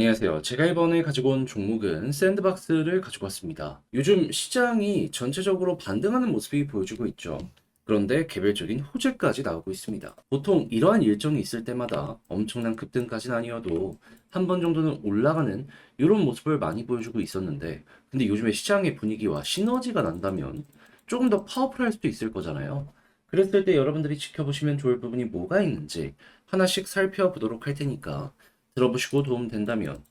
안녕하세요. 제가 이번에 가지고 온 종목은 샌드박스를 가지고 왔습니다. 요즘 시장이 전체적으로 반등하는 모습이 보여주고 있죠. 그런데 개별적인 호재까지 나오고 있습니다. 보통 이러한 일정이 있을 때마다 엄청난 급등까지는 아니어도 한 번 정도는 올라가는 이런 모습을 많이 보여주고 있었는데, 근데 요즘에 시장의 분위기와 시너지가 난다면 조금 더 파워풀할 수도 있을 거잖아요. 그랬을 때 여러분들이 지켜보시면 좋을 부분이 뭐가 있는지 하나씩 살펴보도록 할 테니까 들어보시고 도움 된다면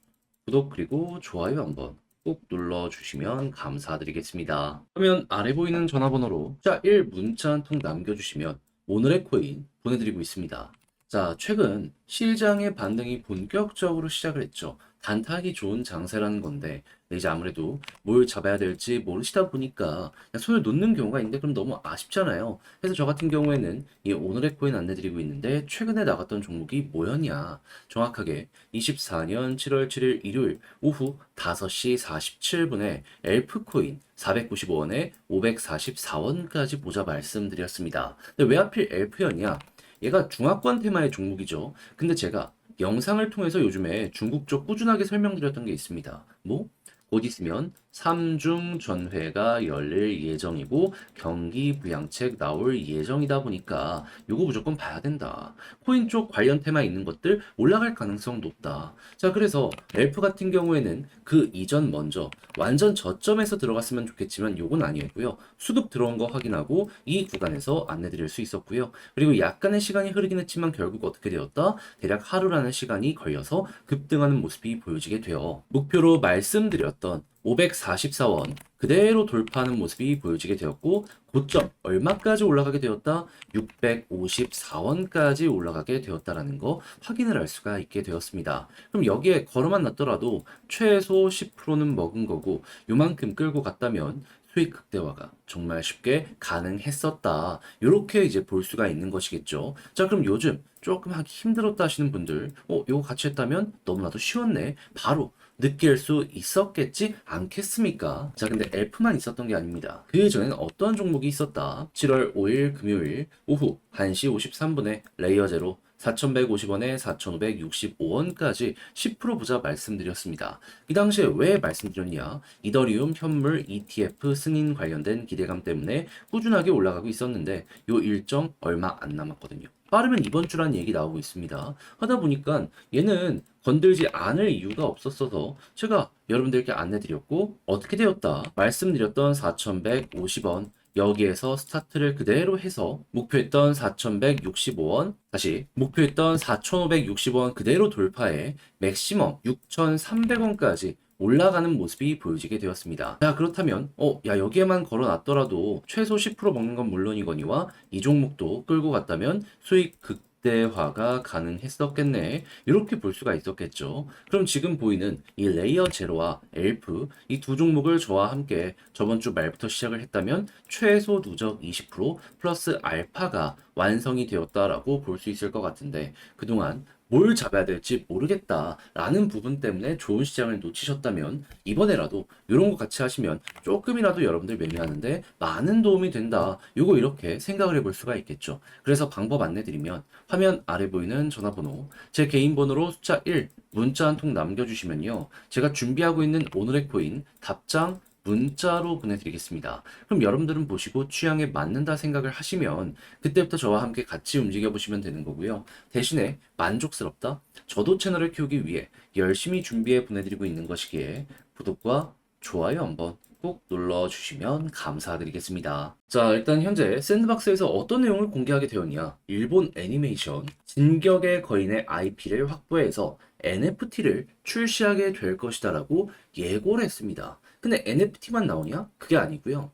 구독 그리고 좋아요 한번 꼭 눌러주시면 감사드리겠습니다. 그러면 아래 보이는 전화번호로 자 1 문자 한 통 남겨주시면 오늘의 코인 보내드리고 있습니다. 자, 최근 시장의 반등이 본격적으로 시작을 했죠. 단타하기 좋은 장세라는 건데 이제 아무래도 뭘 잡아야 될지 모르시다 보니까 그냥 손을 놓는 경우가 있는데 그럼 너무 아쉽잖아요. 그래서 저 같은 경우에는 이 오늘의 코인 안내드리고 있는데 최근에 나갔던 종목이 뭐였냐? 정확하게 24년 7월 7일 일요일 오후 5시 47분에 엘프코인 495원에 544원까지 보자 말씀드렸습니다. 근데 왜 하필 엘프였냐? 얘가 중화권 테마의 종목이죠. 근데 제가 영상을 통해서 요즘에 중국 쪽 꾸준하게 설명드렸던 게 있습니다. 뭐? 곧 있으면 삼중 전회가 열릴 예정이고 경기 부양책 나올 예정이다 보니까 요거 무조건 봐야 된다. 코인 쪽 관련 테마 있는 것들 올라갈 가능성 높다. 자, 그래서 엘프 같은 경우에는 그 이전 먼저 완전 저점에서 들어갔으면 좋겠지만 요건 아니었고요. 수급 들어온 거 확인하고 이 구간에서 안내드릴 수 있었고요. 그리고 약간의 시간이 흐르긴 했지만 결국 어떻게 되었다? 대략 하루라는 시간이 걸려서 급등하는 모습이 보여지게 되어 목표로 말씀드렸던 544원 그대로 돌파하는 모습이 보여지게 되었고 고점 얼마까지 올라가게 되었다? 654원까지 올라가게 되었다라는 거 확인을 할 수가 있게 되었습니다. 그럼 여기에 걸어만 놨더라도 최소 10%는 먹은 거고 요만큼 끌고 갔다면 수익 극대화가 정말 쉽게 가능했었다. 이렇게 이제 볼 수가 있는 것이겠죠. 자, 그럼 요즘 조금 하기 힘들었다 하시는 분들, 요거 같이 했다면 너무나도 쉬웠네. 바로 느낄 수 있었겠지 않겠습니까? 자, 근데 F만 있었던 게 아닙니다. 그 전엔 어떤 종목이 있었다? 7월 5일 금요일 오후 1시 53분에 레이어 제로 4,150원에 4,565원까지 10% 부자 말씀드렸습니다. 이 당시에 왜 말씀드렸냐? 이더리움 현물 ETF 승인 관련된 기대감 때문에 꾸준하게 올라가고 있었는데 요 일정 얼마 안 남았거든요. 빠르면 이번 주란 얘기 나오고 있습니다. 하다 보니까 얘는 건들지 않을 이유가 없었어서 제가 여러분들께 안내드렸고 어떻게 되었다? 말씀드렸던 4,150원 여기에서 스타트를 그대로 해서 목표했던 4,165원, 다시 목표했던 4,560원 그대로 돌파해 맥시멈 6,300원까지 올라가는 모습이 보여지게 되었습니다. 자, 그렇다면 야, 여기에만 걸어놨더라도 최소 10% 먹는 건 물론이거니와 이 종목도 끌고 갔다면 수익 극대화가 가능했었겠네. 이렇게 볼 수가 있었겠죠. 그럼 지금 보이는 이 레이어 제로와 엘프 이 두 종목을 저와 함께 저번 주 말부터 시작을 했다면 최소 누적 20% 플러스 알파가 완성이 되었다라고 볼 수 있을 것 같은데 그동안 뭘 잡아야 될지 모르겠다라는 부분 때문에 좋은 시장을 놓치셨다면 이번에라도 이런 거 같이 하시면 조금이라도 여러분들 매매하는데 많은 도움이 된다. 요거 이렇게 생각을 해볼 수가 있겠죠. 그래서 방법 안내드리면 화면 아래 보이는 전화번호 제 개인 번호로 숫자 1 문자 한 통 남겨주시면요. 제가 준비하고 있는 오늘의 코인 답장 문자로 보내드리겠습니다. 그럼 여러분들은 보시고 취향에 맞는다 생각을 하시면 그때부터 저와 함께 같이 움직여 보시면 되는 거고요. 대신에 만족스럽다? 저도 채널을 키우기 위해 열심히 준비해 보내드리고 있는 것이기에 구독과 좋아요 한번 꼭 눌러주시면 감사드리겠습니다. 자, 일단 현재 샌드박스에서 어떤 내용을 공개하게 되었냐? 일본 애니메이션 진격의 거인의 IP를 확보해서 NFT를 출시하게 될 것이다라고 예고를 했습니다. 근데 NFT만 나오냐? 그게 아니고요.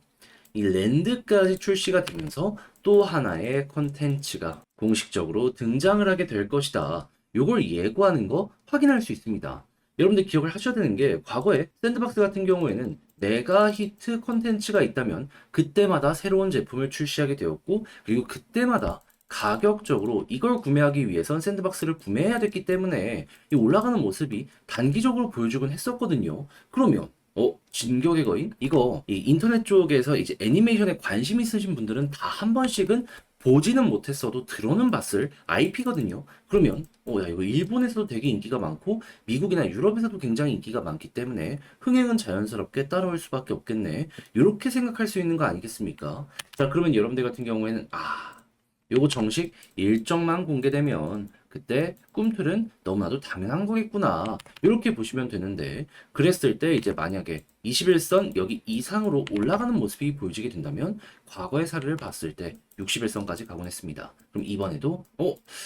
이 랜드까지 출시가 되면서 또 하나의 컨텐츠가 공식적으로 등장을 하게 될 것이다. 요걸 예고하는 거 확인할 수 있습니다. 여러분들 기억을 하셔야 되는 게 과거에 샌드박스 같은 경우에는 메가 히트 컨텐츠가 있다면 그때마다 새로운 제품을 출시하게 되었고 그리고 그때마다 가격적으로 이걸 구매하기 위해선 샌드박스를 구매해야 됐기 때문에 이 올라가는 모습이 단기적으로 보여주곤 했었거든요. 그러면 진격의 거인? 이거 이 인터넷 쪽에서 이제 애니메이션에 관심 있으신 분들은 다 한 번씩은 보지는 못했어도 들어는 봤을 IP거든요. 그러면 야 이거 일본에서도 되게 인기가 많고 미국이나 유럽에서도 굉장히 인기가 많기 때문에 흥행은 자연스럽게 따라올 수밖에 없겠네. 이렇게 생각할 수 있는 거 아니겠습니까? 자, 그러면 여러분들 같은 경우에는 요거 정식 일정만 공개되면 그때 꿈틀은 너무나도 당연한 거겠구나. 이렇게 보시면 되는데, 그랬을 때 이제 만약에 21선 여기 이상으로 올라가는 모습이 보여지게 된다면 과거의 사례를 봤을 때 61선까지 가곤 했습니다. 그럼 이번에도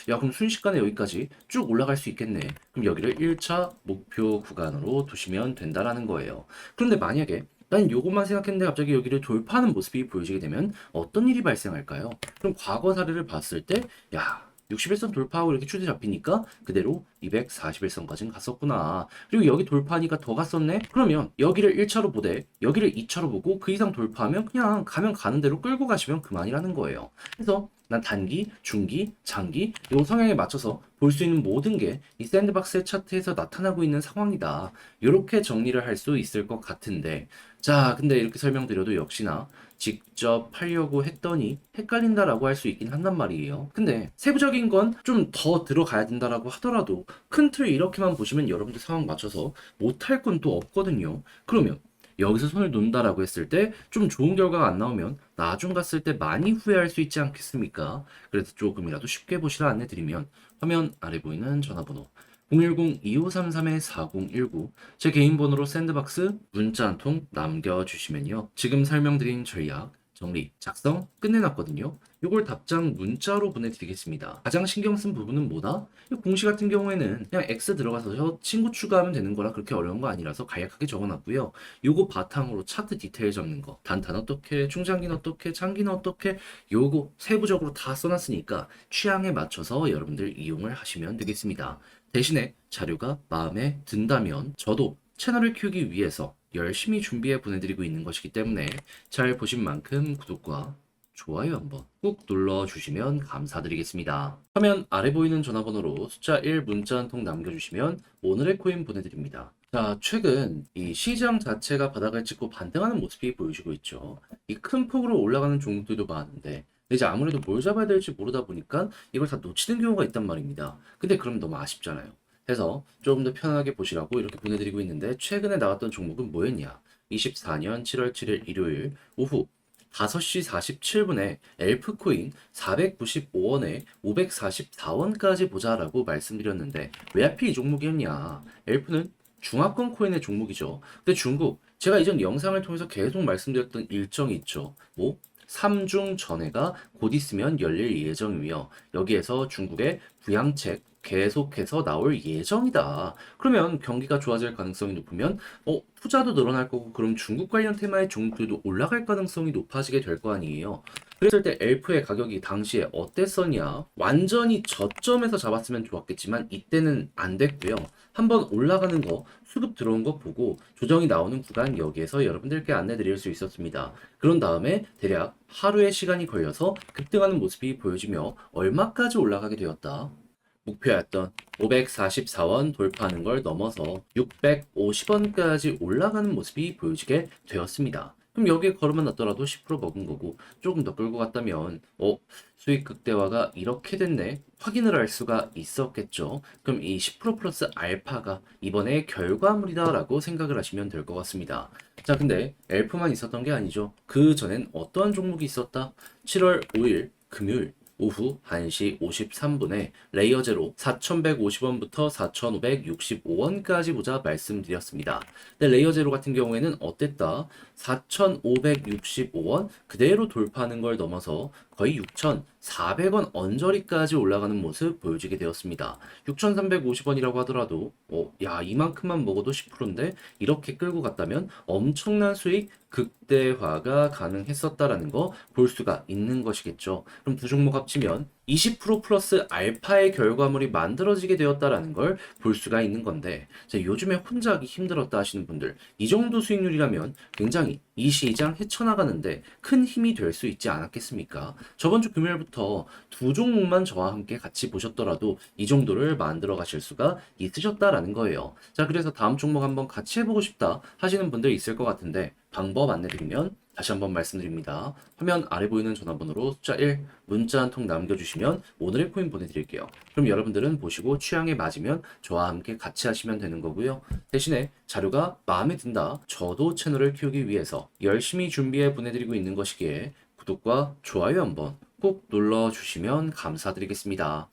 야 그럼 순식간에 여기까지 쭉 올라갈 수 있겠네. 그럼 여기를 1차 목표 구간으로 두시면 된다라는 거예요. 그런데 만약에 난 요것만 생각했는데 갑자기 여기를 돌파하는 모습이 보여지게 되면 어떤 일이 발생할까요? 그럼 과거 사례를 봤을 때, 야, 61선 돌파하고 이렇게 추세 잡히니까 그대로 241선까지는 갔었구나. 그리고 여기 돌파하니까 더 갔었네? 그러면 여기를 1차로 보되 여기를 2차로 보고 그 이상 돌파하면 그냥 가면 가는 대로 끌고 가시면 그만이라는 거예요. 그래서 난 단기, 중기, 장기 요 성향에 맞춰서 볼 수 있는 모든 게 이 샌드박스의 차트에서 나타나고 있는 상황이다. 이렇게 정리를 할 수 있을 것 같은데 자, 근데 이렇게 설명드려도 역시나 직접 하려고 했더니 헷갈린다라고 할 수 있긴 한단 말이에요. 근데 세부적인 건 좀 더 들어가야 된다라고 하더라도 큰 틀 이렇게만 보시면 여러분들 상황 맞춰서 못할 건 또 없거든요. 그러면 여기서 손을 놓는다라고 했을 때 좀 좋은 결과가 안 나오면 나중 갔을 때 많이 후회할 수 있지 않겠습니까? 그래서 조금이라도 쉽게 보시라 안내드리면 화면 아래 보이는 전화번호 010-2533-4019 제 개인 번호로 샌드박스 문자 한 통 남겨주시면요. 지금 설명드린 전략 정리, 작성 끝내놨거든요. 이걸 답장 문자로 보내드리겠습니다. 가장 신경 쓴 부분은 뭐다? 이 공시 같은 경우에는 그냥 X 들어가서 친구 추가하면 되는 거라 그렇게 어려운 거 아니라서 간략하게 적어놨고요. 요거 바탕으로 차트 디테일 적는 거, 단탄 어떻게, 중장기는 어떻게, 장기는 어떻게, 요거 세부적으로 다 써놨으니까 취향에 맞춰서 여러분들 이용을 하시면 되겠습니다. 대신에 자료가 마음에 든다면 저도 채널을 키우기 위해서 열심히 준비해 보내드리고 있는 것이기 때문에 잘 보신 만큼 구독과 좋아요 한번 꾹 눌러주시면 감사드리겠습니다. 화면 아래 보이는 전화번호로 숫자 1 문자 한 통 남겨주시면 오늘의 코인 보내드립니다. 자, 최근 이 시장 자체가 바닥을 찍고 반등하는 모습이 보여지고 있죠. 이 큰 폭으로 올라가는 종목들도 많은데 이제 아무래도 뭘 잡아야 될지 모르다 보니까 이걸 다 놓치는 경우가 있단 말입니다. 근데 그럼 너무 아쉽잖아요. 해서 조금 더 편하게 보시라고 이렇게 보내드리고 있는데 최근에 나왔던 종목은 뭐였냐? 24년 7월 7일 일요일 오후 5시 47분에 엘프코인 495원에 544원까지 보자라고 말씀드렸는데 왜 하필 이 종목이었냐? 엘프는 중화권 코인의 종목이죠. 근데 중국 제가 이전 영상을 통해서 계속 말씀드렸던 일정이 있죠. 뭐 3중 전회가 곧 있으면 열릴 예정이며 여기에서 중국의 부양책 계속해서 나올 예정이다. 그러면 경기가 좋아질 가능성이 높으면 투자도 늘어날 거고 그럼 중국 관련 테마의 종목들도 올라갈 가능성이 높아지게 될 거 아니에요. 그랬을 때 엘프의 가격이 당시에 어땠었냐? 완전히 저점에서 잡았으면 좋았겠지만 이때는 안 됐고요. 한번 올라가는 거 수급 들어온 거 보고 조정이 나오는 구간 여기에서 여러분들께 안내 드릴 수 있었습니다. 그런 다음에 대략 하루의 시간이 걸려서 급등하는 모습이 보여지며 얼마까지 올라가게 되었다. 목표였던 544원 돌파하는 걸 넘어서 650원까지 올라가는 모습이 보여지게 되었습니다. 그럼 여기에 걸음만 났더라도 10% 먹은 거고 조금 더 끌고 갔다면 수익 극대화가 이렇게 됐네 확인을 할 수가 있었겠죠. 그럼 이 10% 플러스 알파가 이번에 결과물이다 라고 생각을 하시면 될 것 같습니다. 자, 근데 엘프만 있었던 게 아니죠. 그 전엔 어떠한 종목이 있었다? 7월 5일 금요일 오후 1시 53분에 레이어제로 4,150원부터 4,565원까지 보자 말씀드렸습니다. 근데 레이어제로 같은 경우에는 어땠다? 4,565원 그대로 돌파하는 걸 넘어서 거의 6,400원 언저리까지 올라가는 모습 보여지게 되었습니다. 6,350원이라고 하더라도 야 이만큼만 먹어도 10%인데 이렇게 끌고 갔다면 엄청난 수익 극대화가 가능했었다라는 거 볼 수가 있는 것이겠죠. 그럼 두 종목 합치면 20% 플러스 알파의 결과물이 만들어지게 되었다라는 걸 볼 수가 있는 건데 자, 요즘에 혼자 하기 힘들었다 하시는 분들 이 정도 수익률이라면 굉장히 이 시장 헤쳐나가는데 큰 힘이 될 수 있지 않았겠습니까? 저번 주 금요일부터 두 종목만 저와 함께 같이 보셨더라도 이 정도를 만들어 가실 수가 있으셨다라는 거예요. 자, 그래서 다음 종목 한번 같이 해보고 싶다 하시는 분들 있을 것 같은데 방법 안내드리면 다시 한번 말씀드립니다. 화면 아래 보이는 전화번호로 숫자 1 문자 한 통 남겨주시면 오늘의 코인 보내드릴게요. 그럼 여러분들은 보시고 취향에 맞으면 저와 함께 같이 하시면 되는 거고요. 대신에 자료가 마음에 든다. 저도 채널을 키우기 위해서 열심히 준비해 보내드리고 있는 것이기에 구독과 좋아요 한번 꼭 눌러주시면 감사드리겠습니다.